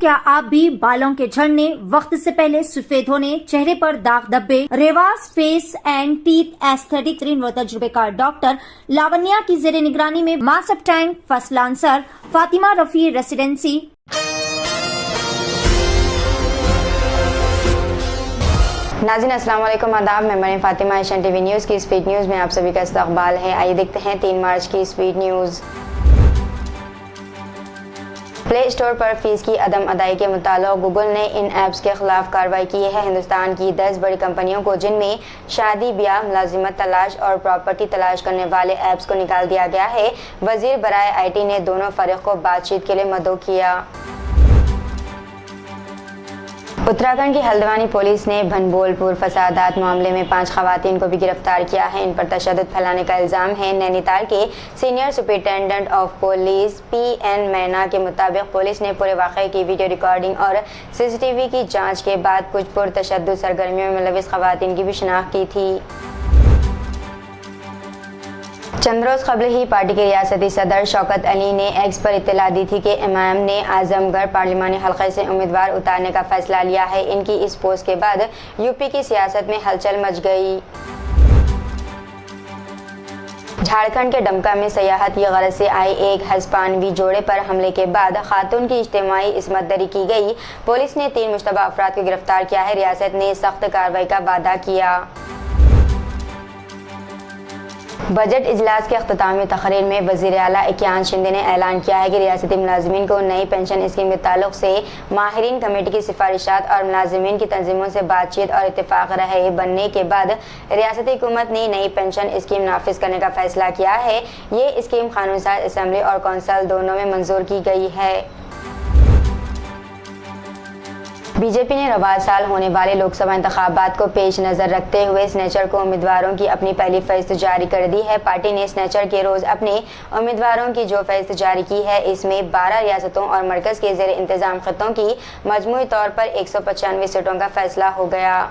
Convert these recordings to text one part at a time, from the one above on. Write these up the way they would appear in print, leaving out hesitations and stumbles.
क्या आप भी बालों के झड़ने, वक्त से पहले सफेद होने, चेहरे पर दाग धब्बे, Revas face and teeth aesthetic व तजुर्बेकार डॉक्टर लावण्या की जेर निगरानी में master tank first lancer Fatima Rafi residency नाज़रीन अस्सलाम वालेकुम, आदाब। मैं Maryam Fatima, Asian TV news की स्पीड न्यूज़ में आप सभी का इस्तकबाल है। आइए देखते हैं 3 मार्च की स्पीड न्यूज़। प्ले स्टोर पर फीस की अदम अदाई के मुताल्लिक़ गूगल ने इन ऐप्स के खिलाफ कार्रवाई की है। हिंदुस्तान की 10 बड़ी कंपनियों को, जिनमें शादी, ब्याह, मुलाजिमत तलाश और प्रॉपर्टी तलाश करने वाले ऐप्स को निकाल दिया गया है। वज़ीर बराए IT ने दोनों फरीक को बातचीत के लिए मदऊ किया। उत्तराखंड की हल्द्वानी पुलिस ने भनबोलपुर फसादात मामले में 5 खवातीन को भी गिरफ्तार किया है। इन पर तशद्दुद फैलाने का इल्ज़ाम है। नैनीताल के senior superintendent of police PN मैना के मुताबिक पुलिस ने पूरे वाक़े की वीडियो रिकॉर्डिंग और CCTV की जांच के बाद कुछ पुरतशद्दुद सरगर्मियों में मुलविस खवातीन की भी शिनाख्त की थी। चंद रोज़ कबल ही पार्टी के रियासती सदर शौकत अली ने एक्स पर इत्तला दी थी कि इमाम ने आजमगढ़ पार्लिमानी हल्के से उम्मीदवार उतारने का फैसला लिया है। इनकी इस पोस्ट के बाद यूपी की सियासत में हलचल मच गई। झारखंड के डमका में सयाहत की गरज से आए एक हस्पानवी जोड़े पर हमले के बाद खातून की इज्तिमाई इस्मत दरी की गई। पुलिस ने 3 मुश्तबा अफराद को गिरफ्तार किया है। रियासत ने सख्त कार्रवाई का वादा किया। बजट इजलास के अख्तामी तकरीर में वज़ीर आला इक्यान शिंदे ने ऐलान किया है कि रियासती मुलाजिमीन को नई पेंशन स्कीम के ताल्लुक से माहिरीन कमेटी की सिफारिशात और मुलाजिमीन की तंजीमों से बातचीत और इत्तेफाक रहे बनने के बाद रियासती हुकूमत ने नई पेंशन स्कीम नाफिज करने का फैसला किया है। ये स्कीम कानून साज असम्बली और कौंसल दोनों में मंजूर की गई है। बीजेपी ने रवा साल होने वाले लोकसभा इंतखाबात को पेश नज़र रखते हुए स्नेचर को उम्मीदवारों की अपनी पहली फहरिस्त जारी कर दी है। पार्टी ने स्नेचर के रोज़ अपने उम्मीदवारों की जो फहरिस्त जारी की है, इसमें 12 रियासतों और मरकज़ के ज़ेर इंतज़ाम खित्तों की मजमूई तौर पर 195 सीटों का फैसला हो गया।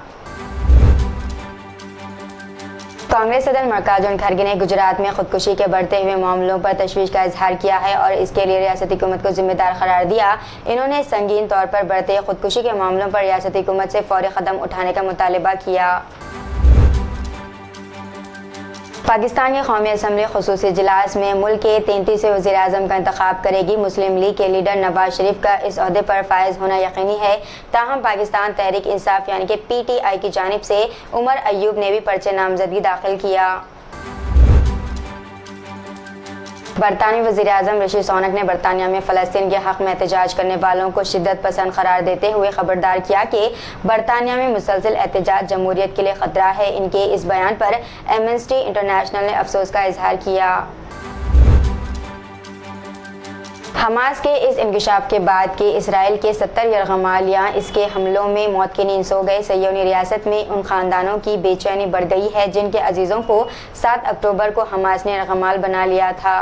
कांग्रेस सदर मल्लिकार्जुन खड़गे ने गुजरात में खुदकुशी के बढ़ते हुए मामलों पर तशवीश का इजहार किया है और इसके लिए रियासती हुकूमत को जिम्मेदार करार दिया। इन्होंने संगीन तौर पर बढ़ते खुदकुशी के मामलों पर रियासती हुकूमत से फौरी कदम उठाने का मुतालबा किया। पाकिस्तान की कौमी असम्बली खुसूसी इजलास में मुल्क के 33वें वज़ीर आज़म का इंतखाब करेगी। मुस्लिम लीग के लीडर नवाज शरीफ का इस ओहदे पर फायज होना यकीनी है। ताहम पाकिस्तान तहरीक इंसाफ यानी कि PTI की जानिब से उमर अयूब ने भी पर्चे नामजदगी दाखिल किया। बरतानवी वज़ीर आज़म ऋषि सुनक ने बरतानिया में फ़लस्तीन के हक़ में एहतजाज करने वालों को शिद्दत पसंद करार देते हुए खबरदार किया कि बरतानिया में मुसलसल एहतजाज जमहूरियत के लिए ख़तरा है। इनके इस बयान पर एमनेस्टी इंटरनेशनल ने अफसोस का इजहार किया। हमास के इस इंकशाफ के बाद कि इसराइल के 70 यरगमाल या इसके हमलों में मौत की नींद सो गए, सय्योनी रियासत में उन ख़ानदानों की बेचैनी बढ़ गई है जिनके अजीज़ों को 7 अक्टूबर को हमास ने यरगमाल बना लिया था।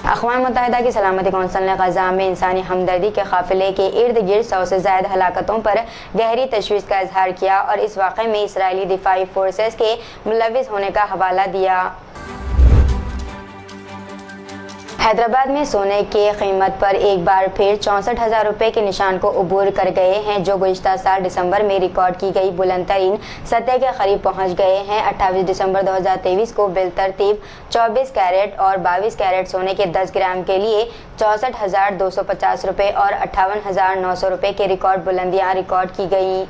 अक़वाम मुत्तहिदा की सलामती कौंसिल ने गज़ा में इंसानी हमदर्दी के काफ़िले के इर्द गिर्द 100 से ज़ायद हलाकतों पर गहरी तशवीश का इजहार किया और इस वाक़े में इसराइली दिफाई फोर्सेस के मुलव्विस होने का हवाला दिया। हैदराबाद में सोने की कीमत पर एक बार फिर 64,000 रुपये के निशान को अबूर कर गए हैं, जो गुज़िश्ता साल दिसंबर में रिकॉर्ड की गई बुलंद तरीन सतह के करीब पहुंच गए हैं। 28 दिसंबर 2023 को बिलतरतीब 24 कैरेट और 22 कैरेट सोने के 10 ग्राम के लिए 64,250 रुपये और 58,900 रुपये के रिकॉर्ड बुलंदियाँ रिकॉर्ड की गई।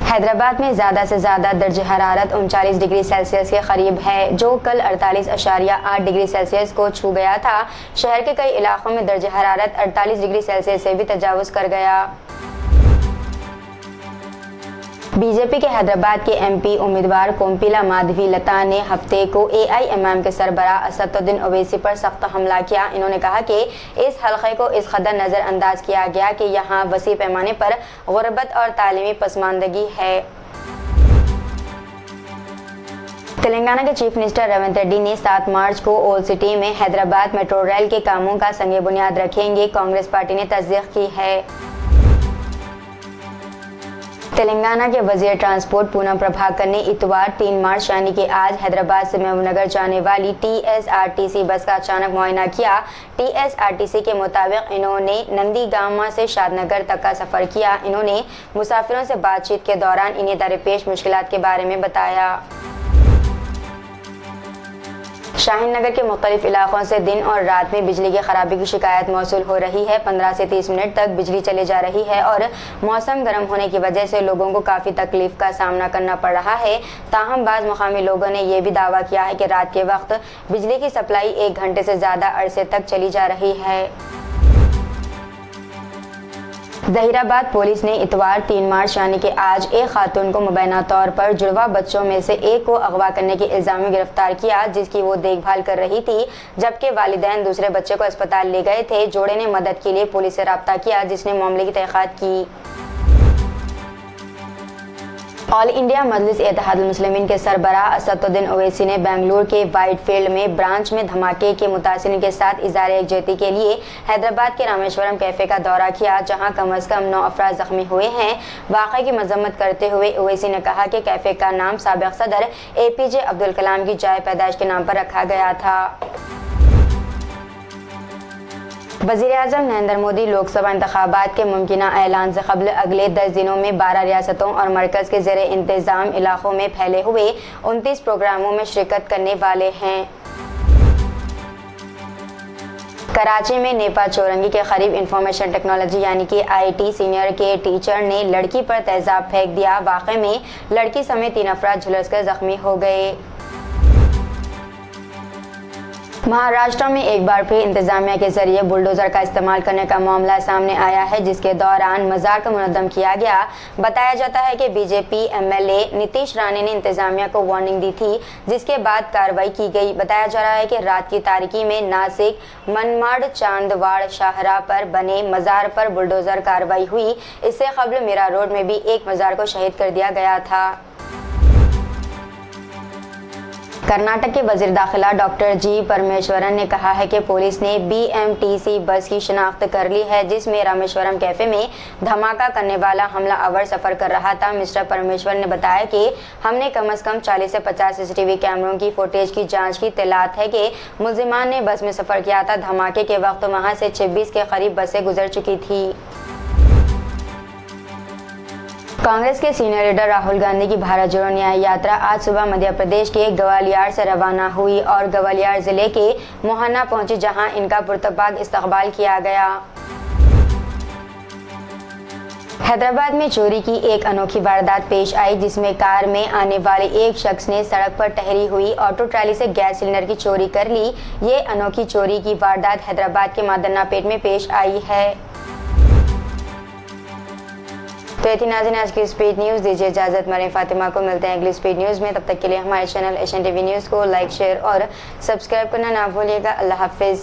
हैदराबाद में ज़्यादा से ज़्यादा दर्ज हरारत 39 डिग्री सेल्सियस के करीब है, जो कल 48.8 डिग्री सेल्सियस को छू गया था। शहर के कई इलाकों में दर्ज हरारत 48 डिग्री सेल्सियस से भी तजावुज़ कर गया। बीजेपी के हैदराबाद के MP उम्मीदवार कोम्पिला माधवी लता ने हफ्ते को AIMM के सरबराह असदुद्दीन ओवैसी पर सख्त हमला किया। इन्होंने कहा कि इस हल्के को इस कदर नज़रअंदाज किया गया कि यहाँ वसी पैमाने पर गुर्बत और तालीमी पसमानदगी है। तेलंगाना के चीफ मिनिस्टर रेवंत रेड्डी ने 7 मार्च को ओल्ड सिटी में हैदराबाद मेट्रो रेल के कामों का संग बुनियाद रखेंगे। कांग्रेस पार्टी ने तस्दीक की है। तेलंगाना के वजीर ट्रांसपोर्ट पूनम प्रभाकर ने इतवार 3 मार्च यानी कि आज हैदराबाद से महबूबनगर जाने वाली टीएसआरटीसी बस का अचानक मुआयना किया। टीएसआरटीसी के मुताबिक इन्होंने नंदीगामा से शादनगर तक का सफर किया। इन्होंने मुसाफिरों से बातचीत के दौरान इन्हें दरपेश मुश्किलात के बारे में बताया। शाहीन नगर के मुख्तलिफ इलाकों से दिन और रात में बिजली की खराबी की शिकायत मौसूल हो रही है। 15 से 30 मिनट तक बिजली चली जा रही है और मौसम गर्म होने की वजह से लोगों को काफ़ी तकलीफ का सामना करना पड़ रहा है। ताहम बाज़ मुकामी लोगों ने यह भी दावा किया है कि रात के वक्त बिजली की सप्लाई 1 घंटे से ज़्यादा अरसे तक चली जा रही है। जहीराबाद पुलिस ने इतवार 3 मार्च यानी कि आज एक खातून को मुबैना तौर पर जुड़वा बच्चों में से एक को अगवा करने के इल्जाम में गिरफ्तार किया, जिसकी वो देखभाल कर रही थी, जबकि वालिदैन दूसरे बच्चे को अस्पताल ले गए थे। जोड़े ने मदद के लिए पुलिस से राब्ता किया, जिसने मामले की तहकीकात की। ऑल इंडिया मजलिस इत्तेहादुल मुस्लिमीन के सरबराह असदुद्दीन ओवैसी ने बेंगलुरु के वाइट फील्ड में ब्रांच में धमाके के मुतासिरीन के साथ इज़हार यकजहती के लिए हैदराबाद के रामेश्वरम कैफे का दौरा किया, जहां कम अज़ कम 9 अफराद जख्मी हुए हैं। वाक़े की मजम्मत करते हुए ओवैसी ने कहा कि कैफे का नाम साबिक़ सदर APJ अब्दुल कलाम की जाए पैदाइश के नाम पर रखा गया था। वज़ीर-ए-आज़म नरेंद्र मोदी लोकसभा इंतखाबात के मुमकिना ऐलान से कबल अगले 10 दिनों में 12 रियासतों और मरकज़ के ज़ेरे इंतज़ाम इलाकों में फैले हुए 29 प्रोग्रामों में शिरकत करने वाले हैं। कराची में नेपा चौरंगी के करीब इंफॉर्मेशन टेक्नोलॉजी यानी कि IT सीनियर के टीचर ने लड़की पर तेजाब फेंक दिया। वाक़े में लड़की समेत 3 अफराद झुलसकर जख्मी हो गए। महाराष्ट्र में एक बार फिर इंतजामिया के जरिए बुलडोजर का इस्तेमाल करने का मामला सामने आया है, जिसके दौरान मजाक मुनद्दम किया गया। बताया जाता है कि BJP MLA नीतीश राणे ने इंतजामिया को वार्निंग दी थी, जिसके बाद कार्रवाई की गई। बताया जा रहा है कि रात की तारीकी में नासिक मनमाड़ चांदवाड़ शाहराह पर बने मज़ार पर बुलडोजर कार्रवाई हुई। इससे कबल मीरा रोड में भी एक मज़ार को शहीद कर दिया गया था। कर्नाटक के वजीर दाखिला डॉक्टर G परमेश्वरन ने कहा है कि पुलिस ने BMTC बस की शिनाख्त कर ली है, जिसमें रामेश्वरम कैफे में धमाका करने वाला हमला आवर सफ़र कर रहा था। मिस्टर परमेश्वर ने बताया कि हमने कम अज़ कम 40 से 50 CCTV कैमरों की फुटेज की जांच की। तलात है कि मुल्जिमान ने बस में सफ़र किया था। धमाके के वक्त वहाँ से 26 के करीब बसें गुजर चुकी थी। कांग्रेस के सीनियर लीडर राहुल गांधी की भारत जोड़ो न्याय यात्रा आज सुबह मध्य प्रदेश के ग्वालियर से रवाना हुई और ग्वालियर जिले के मोहना पहुंची, जहां इनका पुरतपाक इस्तकबाल किया गया। हैदराबाद में चोरी की एक अनोखी वारदात पेश आई, जिसमें कार में आने वाले एक शख्स ने सड़क पर ठहरी हुई ऑटो ट्राली से गैस सिलेंडर की चोरी कर ली। ये अनोखी चोरी की वारदात हैदराबाद के मादन्नापेट में पेश आई है। तो ये थी नाज़रीन आज की स्पीड न्यूज़। दीजिए इजाज़त, मरीम फातिमा को मिलते हैं अगली स्पीड न्यूज़ में। तब तक के लिए हमारे चैनल एशियन TV न्यूज़ को लाइक, शेयर और सब्सक्राइब करना ना भूलिएगा। अल्लाह हाफिज़।